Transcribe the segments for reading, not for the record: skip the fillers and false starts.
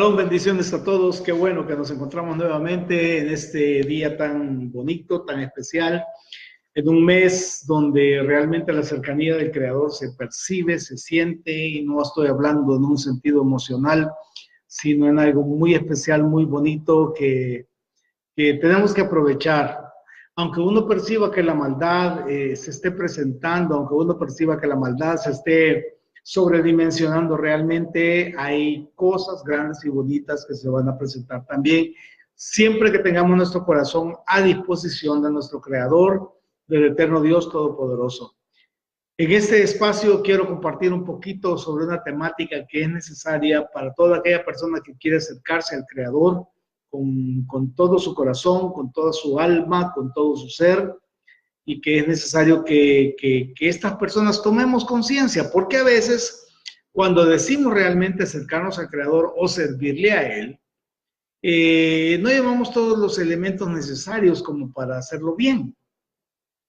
Shalom, bendiciones a todos. Qué bueno que nos encontramos nuevamente en este día tan bonito, tan especial, en un mes donde realmente la cercanía del Creador se percibe, se siente, y no estoy hablando en un sentido emocional, sino en algo muy especial, muy bonito que tenemos que aprovechar. Aunque uno perciba que la maldad se esté presentando, aunque uno perciba que la maldad se esté sobredimensionando, realmente hay cosas grandes y bonitas que se van a presentar también, siempre que tengamos nuestro corazón a disposición de nuestro Creador, del eterno Dios Todopoderoso. En este espacio quiero compartir un poquito sobre una temática que es necesaria para toda aquella persona que quiere acercarse al Creador con todo su corazón, con toda su alma, con todo su ser, y que es necesario que estas personas tomemos conciencia, porque a veces cuando decimos realmente acercarnos al Creador o servirle a Él, no llevamos todos los elementos necesarios como para hacerlo bien.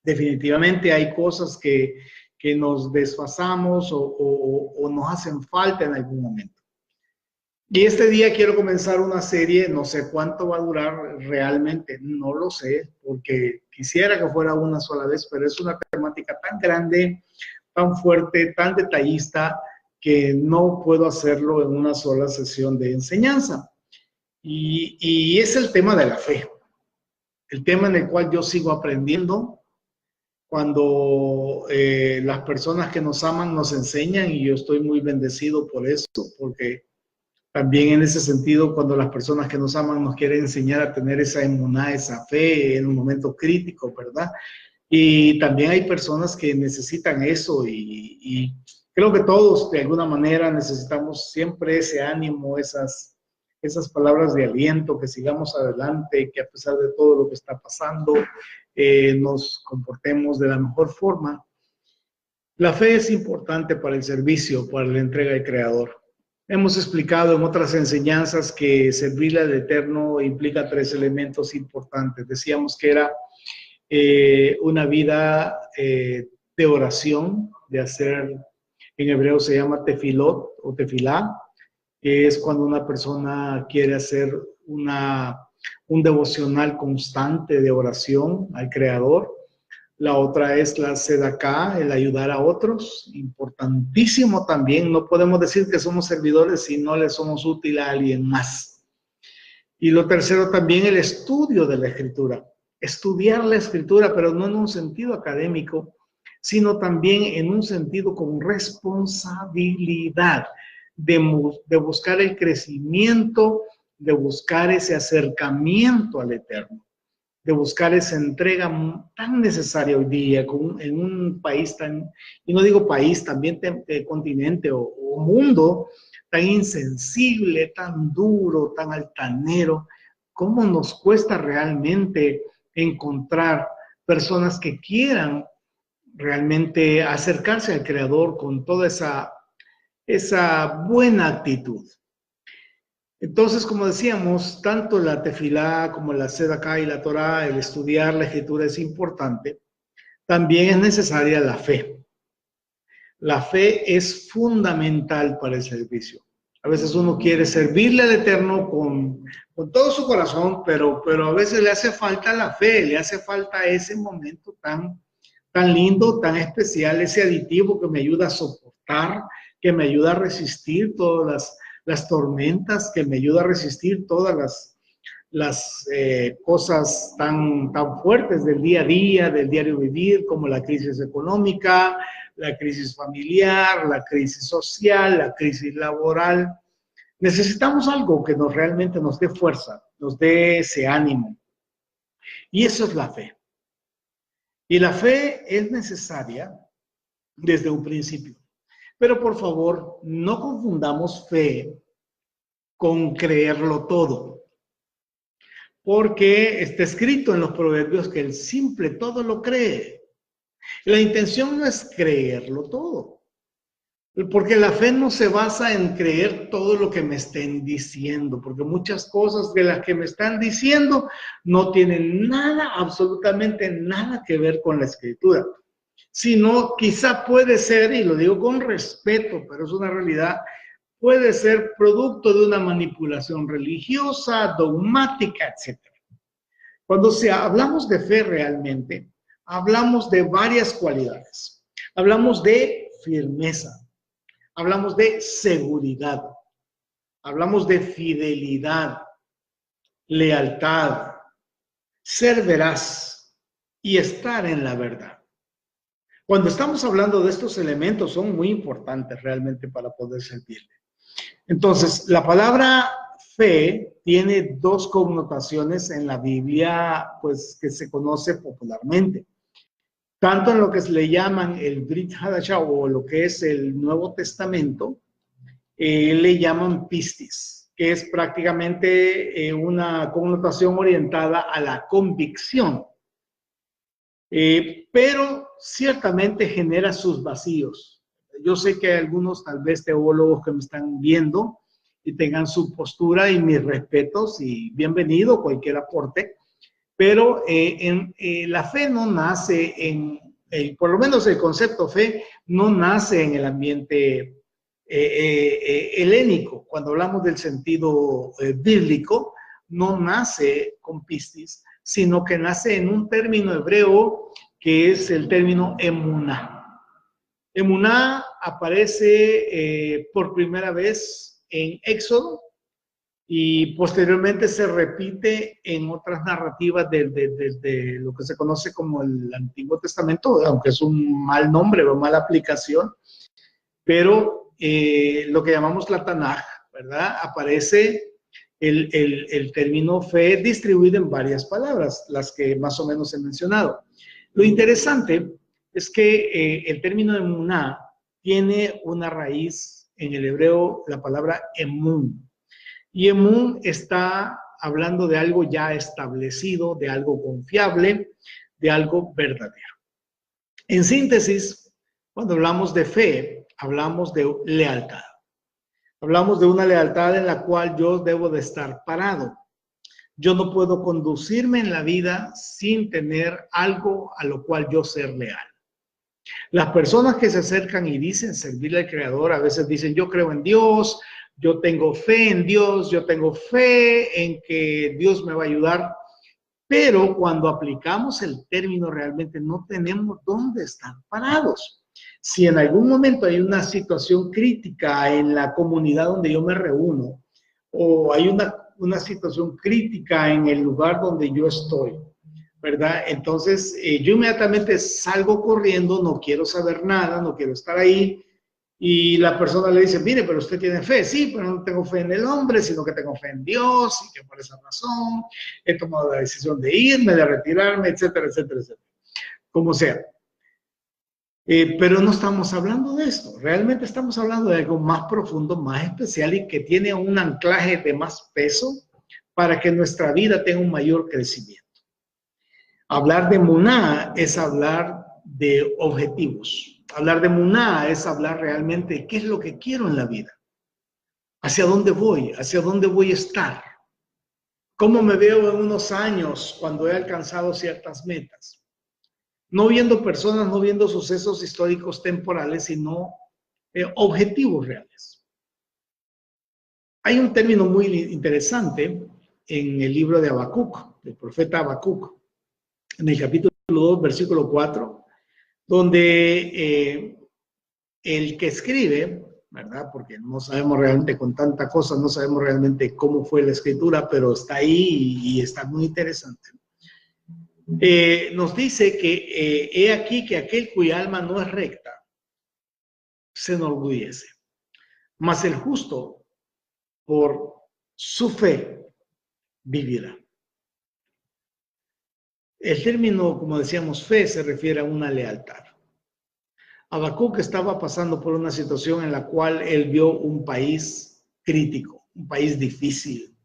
Definitivamente hay cosas que nos desfasamos o nos hacen falta en algún momento. Y este día quiero comenzar una serie, no sé cuánto va a durar realmente, no lo sé, porque quisiera que fuera una sola vez, pero es una temática tan grande, tan fuerte, tan detallista, que no puedo hacerlo en una sola sesión de enseñanza. Y es el tema de la fe, el tema en el cual yo sigo aprendiendo cuando las personas que nos aman nos enseñan, y yo estoy muy bendecido por eso, porque también en ese sentido, cuando las personas que nos aman nos quieren enseñar a tener esa emuná, esa fe en un momento crítico, ¿verdad? Y también hay personas que necesitan eso y creo que todos de alguna manera necesitamos siempre ese ánimo, esas palabras de aliento, que sigamos adelante, que a pesar de todo lo que está pasando, nos comportemos de la mejor forma. La fe es importante para el servicio, para la entrega al Creador. Hemos explicado en otras enseñanzas que servirle al Eterno implica 3 elementos importantes. Decíamos que era una vida de oración, de hacer, en hebreo se llama tefilot o tefilá, que es cuando una persona quiere hacer un devocional constante de oración al Creador. La otra es la sedaká, el ayudar a otros, importantísimo también. No podemos decir que somos servidores si no le somos útil a alguien más. Y lo tercero también, el estudio de la Escritura. Estudiar la Escritura, pero no en un sentido académico, sino también en un sentido con responsabilidad de buscar el crecimiento, de buscar ese acercamiento al Eterno, de buscar esa entrega tan necesaria hoy día en un país tan, y no digo país, también continente o mundo tan insensible, tan duro, tan altanero. ¿Cómo nos cuesta realmente encontrar personas que quieran realmente acercarse al Creador con toda esa buena actitud? Entonces, como decíamos, tanto la tefilá como la sedaká y la Torá, el estudiar la Escritura es importante. También es necesaria la fe. La fe es fundamental para el servicio. A veces uno quiere servirle al Eterno con todo su corazón, pero a veces le hace falta la fe, le hace falta ese momento tan lindo, tan especial, ese aditivo que me ayuda a soportar, que me ayuda a resistir todas las tormentas, que me ayuda a resistir todas las cosas tan fuertes del día a día, del diario vivir, como la crisis económica, la crisis familiar, la crisis social, la crisis laboral. Necesitamos algo que realmente nos dé fuerza, nos dé ese ánimo. Y eso es la fe. Y la fe es necesaria desde un principio. Pero por favor, no confundamos fe con creerlo todo. Porque está escrito en los proverbios que el simple todo lo cree. La intención no es creerlo todo. Porque la fe no se basa en creer todo lo que me estén diciendo, porque muchas cosas de las que me están diciendo no tienen nada, absolutamente nada que ver con la Escritura. Sino quizá puede ser, y lo digo con respeto, pero es una realidad, puede ser producto de una manipulación religiosa, dogmática, etc. Cuando hablamos de fe realmente, hablamos de varias cualidades. Hablamos de firmeza, hablamos de seguridad, hablamos de fidelidad, lealtad, ser veraz y estar en la verdad. Cuando estamos hablando de estos elementos, son muy importantes realmente para poder servirle. Entonces, la palabra fe tiene dos connotaciones en la Biblia, pues, que se conoce popularmente. Tanto en lo que se le llaman el Brit Hadashah o lo que es el Nuevo Testamento, le llaman pistis, que es prácticamente una connotación orientada a la convicción. Pero ciertamente genera sus vacíos. Yo sé que hay algunos tal vez teólogos que me están viendo y tengan su postura y mis respetos y bienvenido cualquier aporte, pero la fe no nace por lo menos el concepto fe no nace en el ambiente helénico. Cuando hablamos del sentido bíblico, no nace con pistis, sino que nace en un término hebreo que es el término emuná. Emuná aparece por primera vez en Éxodo y posteriormente se repite en otras narrativas de lo que se conoce como el Antiguo Testamento, aunque es un mal nombre o mala aplicación, pero lo que llamamos la Tanaj, ¿verdad? Aparece el término fe distribuido en varias palabras, las que más o menos he mencionado. Lo interesante es que el término emuná tiene una raíz en el hebreo, la palabra emun. Y emun está hablando de algo ya establecido, de algo confiable, de algo verdadero. En síntesis, cuando hablamos de fe, hablamos de lealtad. Hablamos de una lealtad en la cual yo debo de estar parado. Yo no puedo conducirme en la vida sin tener algo a lo cual yo ser leal. Las personas que se acercan y dicen servirle al Creador, a veces dicen yo creo en Dios, yo tengo fe en Dios, yo tengo fe en que Dios me va a ayudar, pero cuando aplicamos el término realmente no tenemos dónde estar parados. Si en algún momento hay una situación crítica en la comunidad donde yo me reúno, o hay una situación crítica en el lugar donde yo estoy, ¿verdad? Entonces, yo inmediatamente salgo corriendo, no quiero saber nada, no quiero estar ahí, y la persona le dice, mire, pero usted tiene fe. Sí, pero no tengo fe en el hombre, sino que tengo fe en Dios, y que por esa razón he tomado la decisión de irme, de retirarme, etcétera, etcétera, etcétera. Como sea. Pero no estamos hablando de esto. Realmente estamos hablando de algo más profundo, más especial y que tiene un anclaje de más peso para que nuestra vida tenga un mayor crecimiento. Hablar de Muná es hablar de objetivos. Hablar de Muná es hablar realmente de qué es lo que quiero en la vida. ¿Hacia dónde voy? ¿Hacia dónde voy a estar? ¿Cómo me veo en unos años cuando he alcanzado ciertas metas? No viendo personas, no viendo sucesos históricos temporales, sino objetivos reales. Hay un término muy interesante en el libro de Habacuc, del profeta Habacuc, en el capítulo 2, versículo 4, donde el que escribe, ¿verdad? Porque no sabemos realmente con tanta cosa, no sabemos realmente cómo fue la escritura, pero está ahí y está muy interesante. Nos dice que he aquí que aquel cuya alma no es recta se enorgullece, mas el justo por su fe vivirá. El término, como decíamos, fe se refiere a una lealtad. Habacuc estaba pasando por una situación en la cual él vio un país crítico, un país difícil,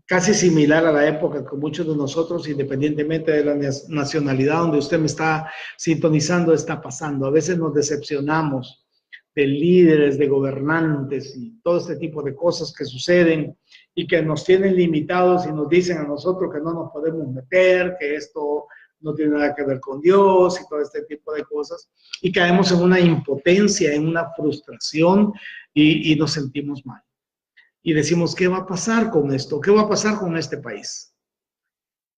casi similar a la época que muchos de nosotros, independientemente de la nacionalidad donde usted me está sintonizando, está pasando. A veces nos decepcionamos de líderes, de gobernantes y todo este tipo de cosas que suceden y que nos tienen limitados y nos dicen a nosotros que no nos podemos meter, que esto no tiene nada que ver con Dios y todo este tipo de cosas. Y caemos en una impotencia, en una frustración y nos sentimos mal. Y decimos, ¿qué va a pasar con esto? ¿Qué va a pasar con este país?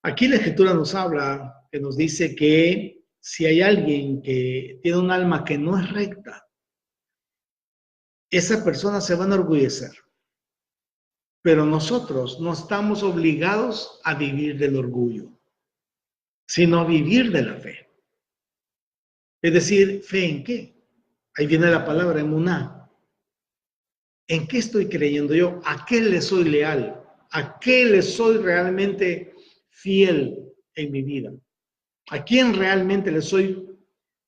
Aquí la Escritura nos habla, que nos dice que si hay alguien que tiene un alma que no es recta, esa persona se va a enorgullecer. Pero nosotros no estamos obligados a vivir del orgullo, sino a vivir de la fe. Es decir, ¿fe en qué? Ahí viene la palabra emuná. ¿En qué estoy creyendo yo? ¿A qué le soy leal? ¿A qué le soy realmente fiel en mi vida? ¿A quién realmente le soy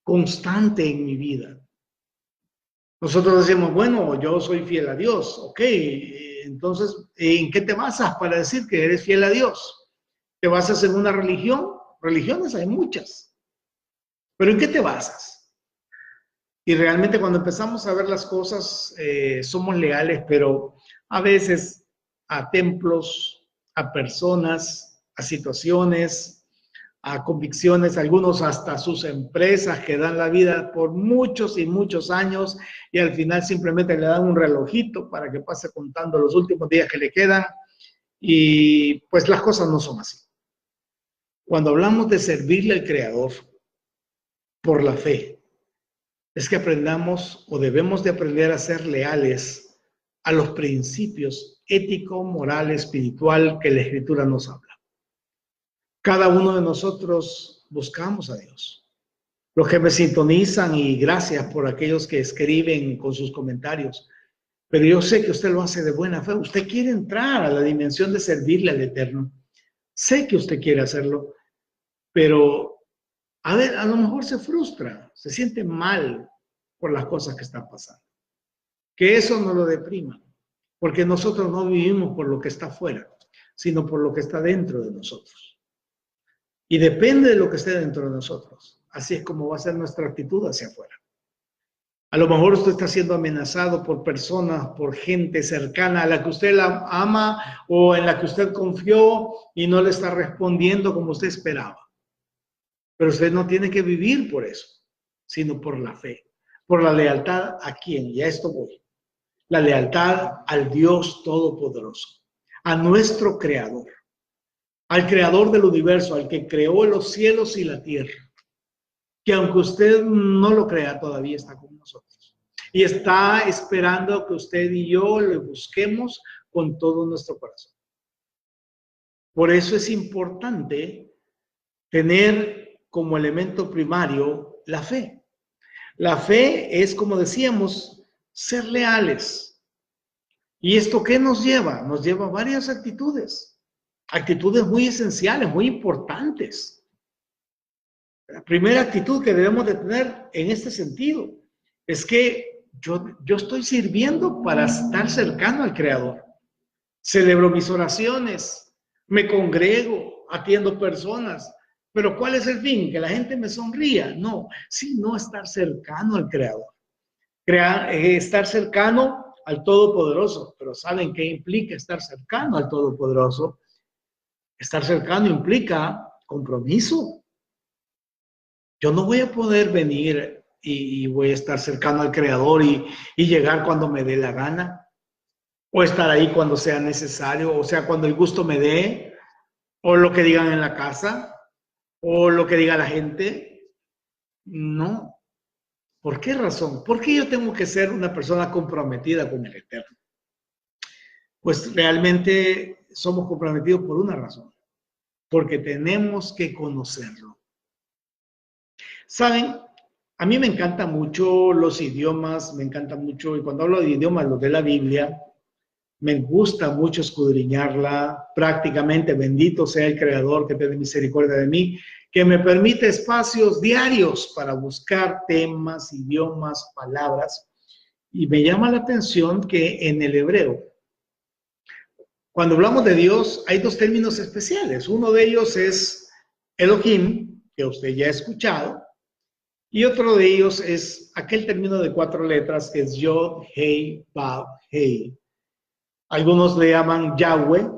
constante en mi vida? Nosotros decimos, bueno, yo soy fiel a Dios, ok, entonces, ¿en qué te basas para decir que eres fiel a Dios? ¿Te basas en una religión? Religiones hay muchas, pero ¿en qué te basas? Y realmente cuando empezamos a ver las cosas, somos leales, pero a veces a templos, a personas, a situaciones, a convicciones, algunos hasta sus empresas que dan la vida por muchos y muchos años y al final simplemente le dan un relojito para que pase contando los últimos días que le quedan y pues las cosas no son así. Cuando hablamos de servirle al Creador por la fe, es que aprendamos o debemos de aprender a ser leales a los principios ético, moral, espiritual que la Escritura nos habla. Cada uno de nosotros buscamos a Dios. Los que me sintonizan y gracias por aquellos que escriben con sus comentarios. Pero yo sé que usted lo hace de buena fe. Usted quiere entrar a la dimensión de servirle al Eterno. Sé que usted quiere hacerlo, pero a ver, a lo mejor se frustra, se siente mal por las cosas que están pasando. Que eso no lo deprima, porque nosotros no vivimos por lo que está afuera, sino por lo que está dentro de nosotros. Y depende de lo que esté dentro de nosotros. Así es como va a ser nuestra actitud hacia afuera. A lo mejor usted está siendo amenazado por personas, por gente cercana a la que usted la ama o en la que usted confió y no le está respondiendo como usted esperaba. Pero usted no tiene que vivir por eso, sino por la fe, por la lealtad a quién, y a esto voy. La lealtad al Dios Todopoderoso, a nuestro Creador, al Creador del universo, al que creó los cielos y la tierra, que aunque usted no lo crea, todavía está con nosotros. Y está esperando que usted y yo le busquemos con todo nuestro corazón. Por eso es importante tener como elemento primario la fe. La fe es, como decíamos, ser leales. ¿Y esto qué nos lleva? Nos lleva a varias actitudes. Actitudes muy esenciales, muy importantes. La primera actitud que debemos de tener en este sentido es que yo estoy sirviendo para estar cercano al Creador. Celebro mis oraciones, me congrego, atiendo personas. Pero ¿cuál es el fin? ¿Que la gente me sonría? No, sino estar cercano al Creador. Estar cercano al Todopoderoso. Pero ¿saben qué implica estar cercano al Todopoderoso? Estar cercano implica compromiso. Yo no voy a poder venir y voy a estar cercano al Creador y llegar cuando me dé la gana, o estar ahí cuando sea necesario, o sea, cuando el gusto me dé, o lo que digan en la casa, o lo que diga la gente. No. ¿Por qué razón? ¿Por qué yo tengo que ser una persona comprometida con el Eterno? Pues realmente somos comprometidos por una razón, porque tenemos que conocerlo. ¿Saben? A mí me encantan mucho los idiomas, me encanta mucho, y cuando hablo de idiomas, los de la Biblia, me gusta mucho escudriñarla, prácticamente bendito sea el Creador que tiene misericordia de mí, que me permite espacios diarios para buscar temas, idiomas, palabras, y me llama la atención que en el hebreo, cuando hablamos de Dios, hay dos términos especiales. Uno de ellos es Elohim, que usted ya ha escuchado, y otro de ellos es aquel término de 4 letras que es Yod, Hei, Vav, Hei. Algunos le llaman Yahweh,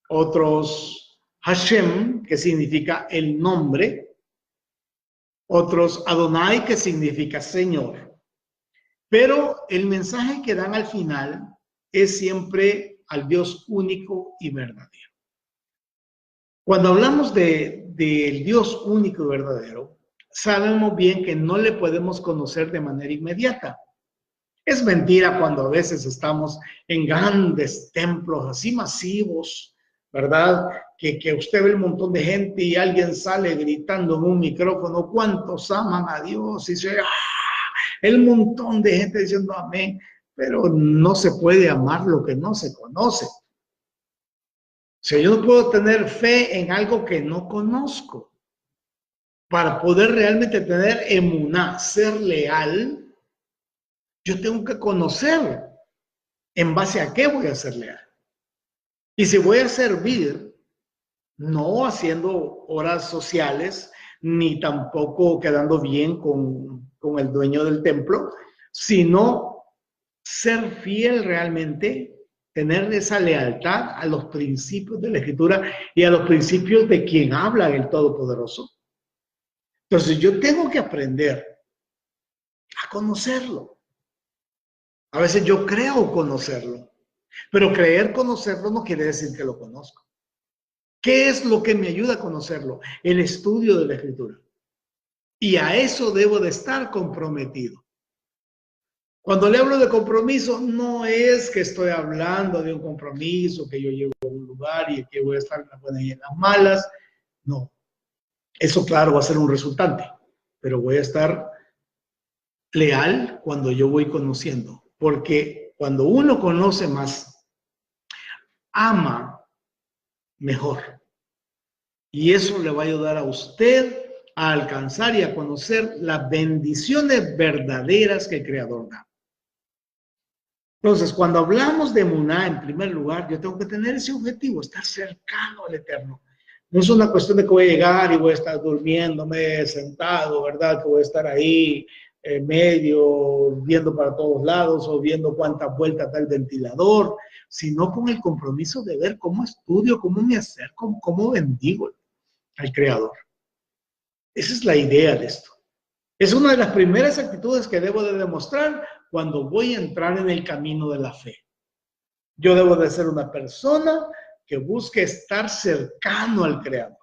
otros Hashem, que significa el nombre, otros Adonai, que significa Señor. Pero el mensaje que dan al final es siempre al Dios único y verdadero. Cuando hablamos del Dios único y verdadero, sabemos bien que no le podemos conocer de manera inmediata. Es mentira cuando a veces estamos en grandes templos así masivos, ¿verdad? Que usted ve un montón de gente y alguien sale gritando en un micrófono, ¿cuántos aman a Dios? Y se el montón de gente diciendo amén, pero no se puede amar lo que no se conoce. O sea, yo no puedo tener fe en algo que no conozco. Para poder realmente tener emuná, ser leal, yo tengo que conocer en base a qué voy a ser leal. Y si voy a servir, no haciendo horas sociales, ni tampoco quedando bien con el dueño del templo, sino ser fiel realmente, tener esa lealtad a los principios de la Escritura y a los principios de quien habla el Todopoderoso. Entonces yo tengo que aprender a conocerlo. A veces yo creo conocerlo, pero creer conocerlo no quiere decir que lo conozco. ¿Qué es lo que me ayuda a conocerlo? El estudio de la Escritura. Y a eso debo de estar comprometido. Cuando le hablo de compromiso, no es que estoy hablando de un compromiso que yo llevo a un lugar y que voy a estar en las buenas y en las malas. No. Eso, claro, va a ser un resultante, pero voy a estar leal cuando yo voy conociendo. Porque cuando uno conoce más, ama mejor. Y eso le va a ayudar a usted a alcanzar y a conocer las bendiciones verdaderas que el Creador da. Entonces, cuando hablamos de emuná, en primer lugar, yo tengo que tener ese objetivo, estar cercano al Eterno. No es una cuestión de que voy a llegar y voy a estar durmiéndome sentado, ¿verdad? Que voy a estar ahí medio viendo para todos lados o viendo cuántas vueltas da el ventilador, sino con el compromiso de ver cómo estudio, cómo me acerco, cómo bendigo al Creador. Esa es la idea de esto. Es una de las primeras actitudes que debo de demostrar cuando voy a entrar en el camino de la fe. Yo debo de ser una persona que busque estar cercano al Creador.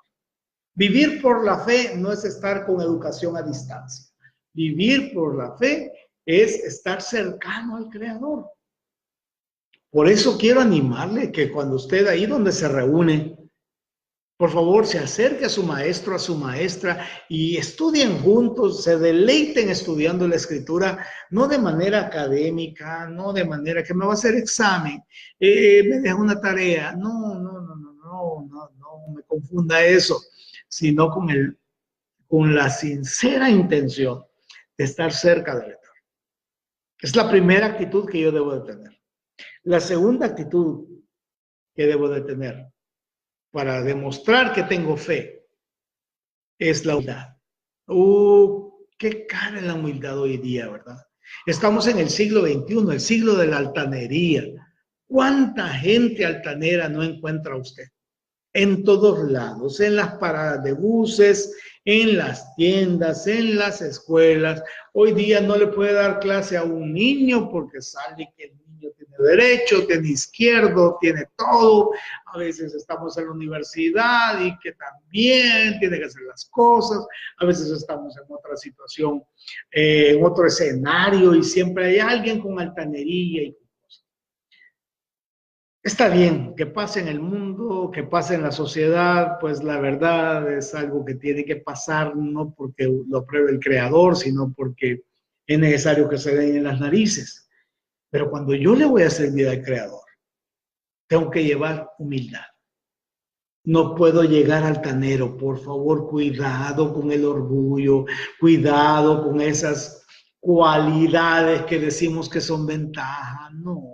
Vivir por la fe no es estar con educación a distancia. Vivir por la fe es estar cercano al Creador. Por eso quiero animarle que cuando usted ahí donde se reúne, por favor, se acerque a su maestro, a su maestra y estudien juntos, se deleiten estudiando la Escritura, no de manera académica, no de manera que me va a hacer examen, me deja una tarea. No me confunda eso, sino con la sincera intención de estar cerca del Eterno. Es la primera actitud que yo debo de tener. La segunda actitud que debo de tener para demostrar que tengo fe es la humildad. Qué cara es la humildad hoy día, ¿verdad? Estamos en el siglo XXI, el siglo de la altanería. ¿Cuánta gente altanera no encuentra usted? En todos lados, en las paradas de buses, en las tiendas, en las escuelas. Hoy día no le puede dar clase a un niño porque sale que el niño tiene derecho, tiene izquierdo, tiene todo. A veces estamos en la universidad y que también tiene que hacer las cosas. A veces estamos en otra situación, en otro escenario y siempre hay alguien con altanería y está bien que pase en el mundo, que pase en la sociedad, pues la verdad es algo que tiene que pasar no porque lo apruebe el Creador, sino porque es necesario que se den en las narices. Pero cuando yo le voy a servir al Creador, tengo que llevar humildad. No puedo llegar altanero, por favor, cuidado con el orgullo, cuidado con esas cualidades que decimos que son ventajas. No,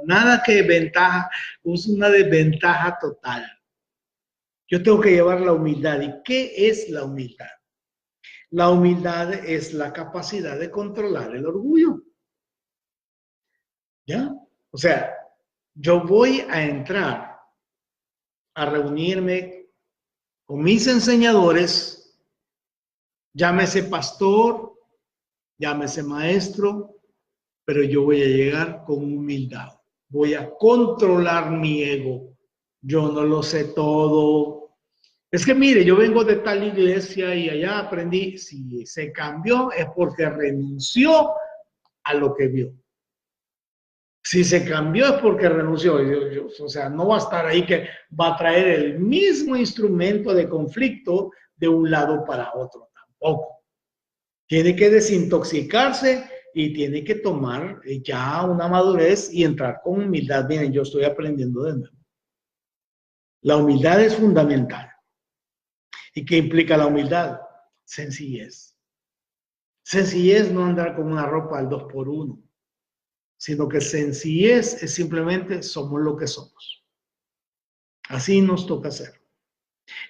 nada que ventaja, es una desventaja total. Yo tengo que llevar la humildad. ¿Y qué es la humildad? La humildad es la capacidad de controlar el orgullo. ¿Ya? O sea, yo voy a entrar a reunirme con mis enseñadores, llámese pastor, llámese maestro, pero yo voy a llegar con humildad. Voy a controlar mi ego. Yo no lo sé todo. Es que mire, yo vengo de tal iglesia y allá aprendí. Si se cambió es porque renunció a lo que vio. Si se cambió es porque renunció. O sea, no va a estar ahí que va a traer el mismo instrumento de conflicto de un lado para otro. Tampoco. Tiene que desintoxicarse y tiene que tomar ya una madurez y entrar con humildad. Miren, yo estoy aprendiendo de nuevo. La humildad es fundamental. ¿Y qué implica la humildad? Sencillez. Sencillez no andar con una ropa al 2x1, sino que sencillez es simplemente somos lo que somos. Así nos toca ser.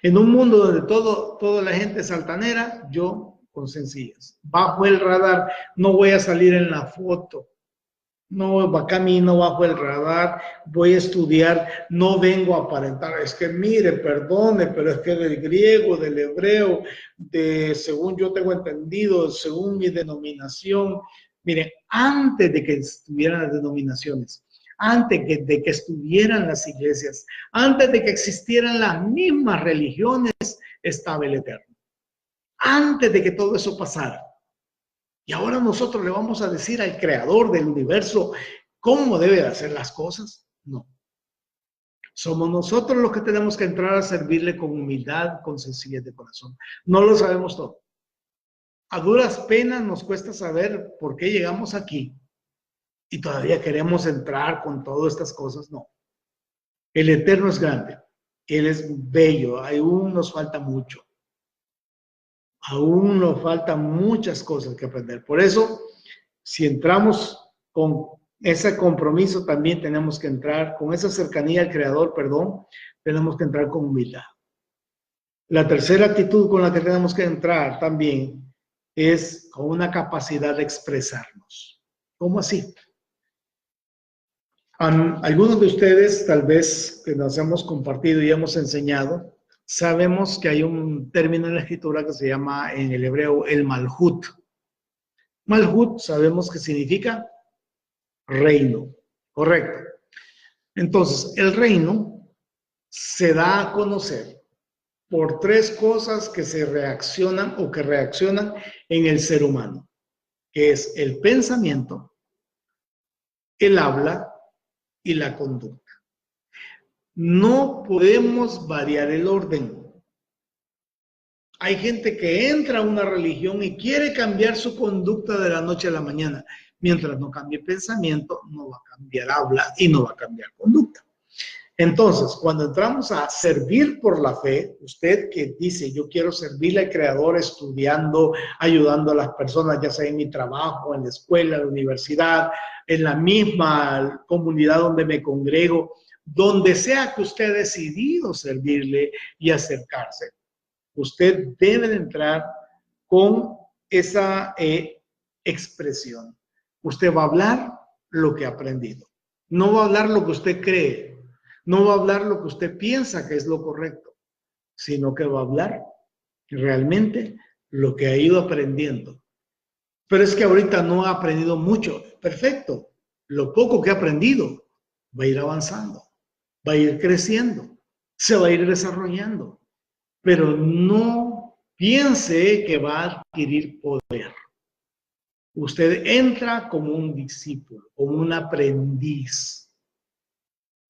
En un mundo donde toda la gente es altanera, yo con sencillez. Bajo el radar, no voy a salir en la foto. No camino bajo el radar, voy a estudiar, no vengo a aparentar. Es que mire, perdone, pero es que del griego, del hebreo, según yo tengo entendido, según mi denominación. Mire, antes de que estuvieran las denominaciones, antes de que estuvieran las iglesias, antes de que existieran las mismas religiones, estaba el Eterno. Antes de que todo eso pasara. Y ahora nosotros le vamos a decir al creador del universo cómo debe de hacer las cosas. No. Somos nosotros los que tenemos que entrar a servirle con humildad, con sencillez de corazón. No lo sabemos todo. A duras penas nos cuesta saber por qué llegamos aquí y todavía queremos entrar con todas estas cosas. No. El Eterno es grande. Él es bello. Aún nos falta mucho. Aún nos faltan muchas cosas que aprender. Por eso, si entramos con ese compromiso, también tenemos que entrar con esa cercanía al Creador, tenemos que entrar con humildad. La tercera actitud con la que tenemos que entrar también es con una capacidad de expresarnos. ¿Cómo así? Algunos de ustedes, tal vez que nos hemos compartido y hemos enseñado, sabemos que hay un término en la escritura que se llama en el hebreo el malhut. Malhut sabemos que significa reino, correcto. Entonces, el reino se da a conocer por tres cosas que se reaccionan o que reaccionan en el ser humano, que es el pensamiento, el habla y la conducta. No podemos variar el orden. Hay gente que entra a una religión y quiere cambiar su conducta de la noche a la mañana. Mientras no cambie pensamiento, no va a cambiar habla y no va a cambiar conducta. Entonces, cuando entramos a servir por la fe, usted que dice, yo quiero servirle al Creador estudiando, ayudando a las personas, ya sea en mi trabajo, en la escuela, en la universidad, en la misma comunidad donde me congrego, donde sea que usted ha decidido servirle y acercarse, usted debe de entrar con esa expresión. Usted va a hablar lo que ha aprendido. No va a hablar lo que usted cree. No va a hablar lo que usted piensa que es lo correcto, sino que va a hablar realmente lo que ha ido aprendiendo. Pero es que ahorita no ha aprendido mucho. Perfecto. Lo poco que ha aprendido va a ir avanzando, va a ir creciendo, se va a ir desarrollando. Pero no piense que va a adquirir poder. Usted entra como un discípulo, como un aprendiz.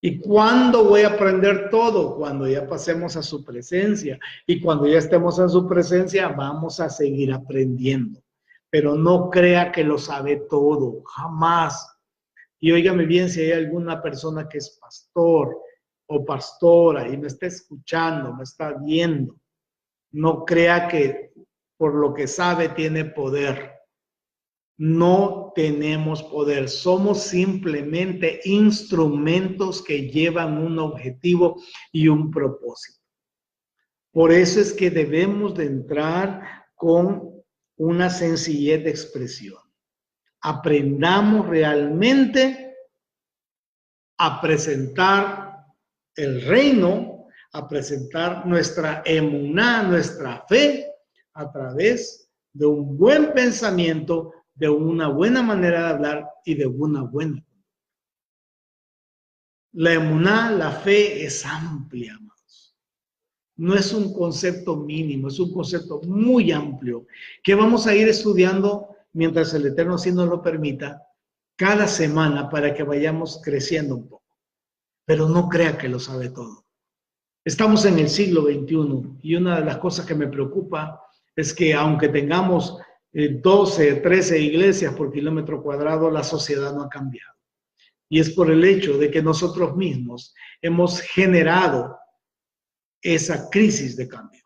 ¿Y cuándo voy a aprender todo? Cuando ya pasemos a su presencia. Y cuando ya estemos en su presencia, vamos a seguir aprendiendo. Pero no crea que lo sabe todo, jamás. Y óigame bien, si hay alguna persona que es pastor o pastora y me está escuchando, me está viendo, no crea que por lo que sabe tiene poder. No tenemos poder, somos simplemente instrumentos que llevan un objetivo y un propósito. Por eso es que debemos de entrar con una sencillez de expresión. Aprendamos realmente a presentar el reino, a presentar nuestra emuná, nuestra fe, a través de un buen pensamiento, de una buena manera de hablar y de una buena. La emuná, la fe, es amplia, amados. No es un concepto mínimo, es un concepto muy amplio que vamos a ir estudiando mientras el Eterno así nos lo permita, cada semana para que vayamos creciendo un poco. Pero no crea que lo sabe todo. Estamos en el siglo XXI y una de las cosas que me preocupa es que aunque tengamos 12, 13 iglesias por kilómetro cuadrado, la sociedad no ha cambiado. Y es por el hecho de que nosotros mismos hemos generado esa crisis de cambio.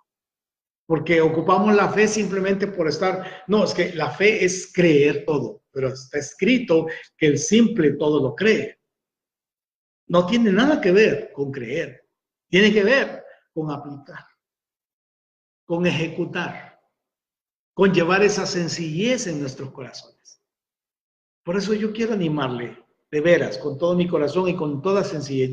Porque ocupamos la fe simplemente por estar... No, es que la fe es creer todo, pero está escrito que el simple todo lo cree. No tiene nada que ver con creer. Tiene que ver con aplicar, con ejecutar, con llevar esa sencillez en nuestros corazones. Por eso yo quiero animarle, de veras, con todo mi corazón y con toda sencillez.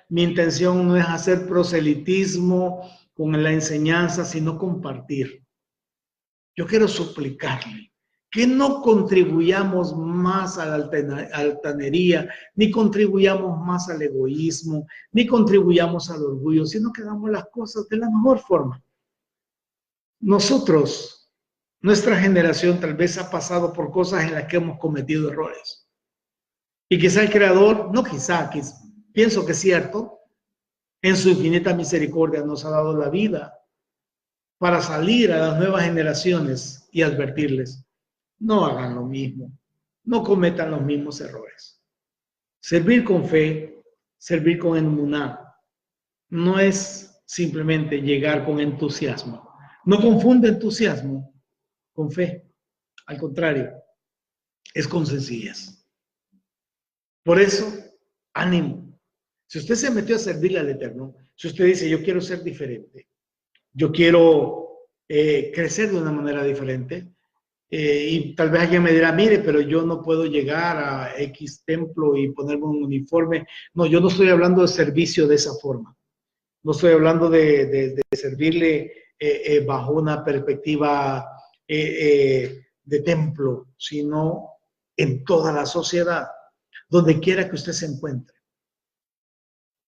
Mi intención no es hacer proselitismo con la enseñanza, sino compartir. Yo quiero suplicarle que no contribuyamos más a la altanería, ni contribuyamos más al egoísmo, ni contribuyamos al orgullo, sino que hagamos las cosas de la mejor forma. Nosotros, nuestra generación tal vez ha pasado por cosas en las que hemos cometido errores. Y quizá el Creador, no quizá, pienso que es cierto, en su infinita misericordia nos ha dado la vida para salir a las nuevas generaciones y advertirles, no hagan lo mismo, no cometan los mismos errores. Servir con fe, servir con emuná, no es simplemente llegar con entusiasmo. No confunde entusiasmo con fe, al contrario, es con sencillez. Por eso, ánimo. Si usted se metió a servirle al Eterno, si usted dice, yo quiero ser diferente, yo quiero crecer de una manera diferente, y tal vez alguien me dirá, mire, pero yo no puedo llegar a X templo y ponerme un uniforme. No, yo no estoy hablando de servicio de esa forma. No estoy hablando de servirle bajo una perspectiva de templo, sino en toda la sociedad, donde quiera que usted se encuentre.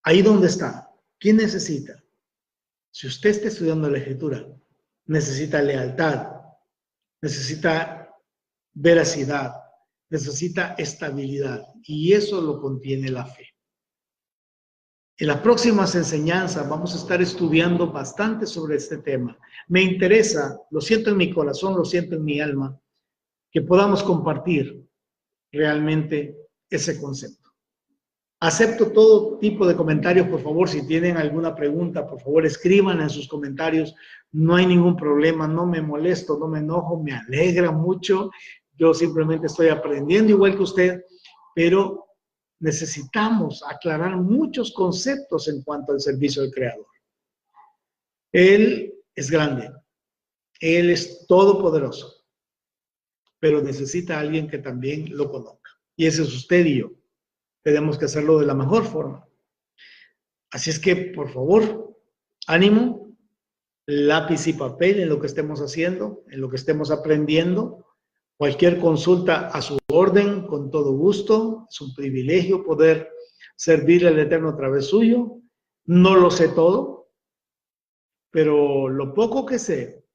Ahí donde está, ¿quién necesita? Si usted está estudiando la Escritura, necesita lealtad, necesita veracidad, necesita estabilidad, y eso lo contiene la fe. En las próximas enseñanzas vamos a estar estudiando bastante sobre este tema. Me interesa, lo siento en mi corazón, lo siento en mi alma, que podamos compartir realmente ese concepto. Acepto todo tipo de comentarios, por favor, si tienen alguna pregunta, por favor, escriban en sus comentarios. No hay ningún problema, no me molesto, no me enojo, me alegra mucho. Yo simplemente estoy aprendiendo igual que usted, pero necesitamos aclarar muchos conceptos en cuanto al servicio del Creador. Él es grande, Él es todopoderoso, pero necesita a alguien que también lo conozca. Y ese es usted y yo. Tenemos que hacerlo de la mejor forma. Así es que, por favor, ánimo, lápiz y papel en lo que estemos haciendo, en lo que estemos aprendiendo. Cualquier consulta a su orden, con todo gusto. Es un privilegio poder servirle al Eterno a través suyo. No lo sé todo, pero lo poco que sé,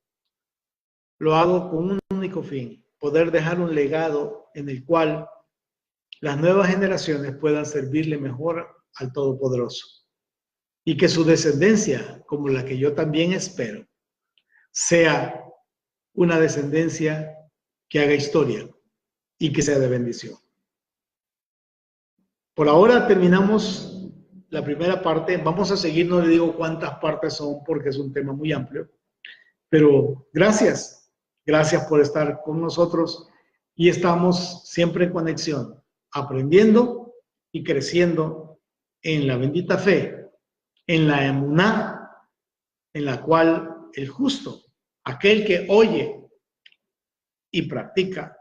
lo hago con un único fin, poder dejar un legado en el cual las nuevas generaciones puedan servirle mejor al Todopoderoso. Y que su descendencia, como la que yo también espero, sea una descendencia que haga historia y que sea de bendición. Por ahora terminamos la primera parte. Vamos a seguir, no le digo cuántas partes son porque es un tema muy amplio. Pero gracias por estar con nosotros y estamos siempre en conexión, aprendiendo y creciendo en la bendita fe, en la emuná, en la cual el justo, aquel que oye y practica,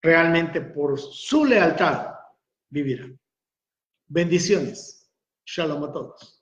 realmente por su lealtad vivirá. Bendiciones. Shalom a todos.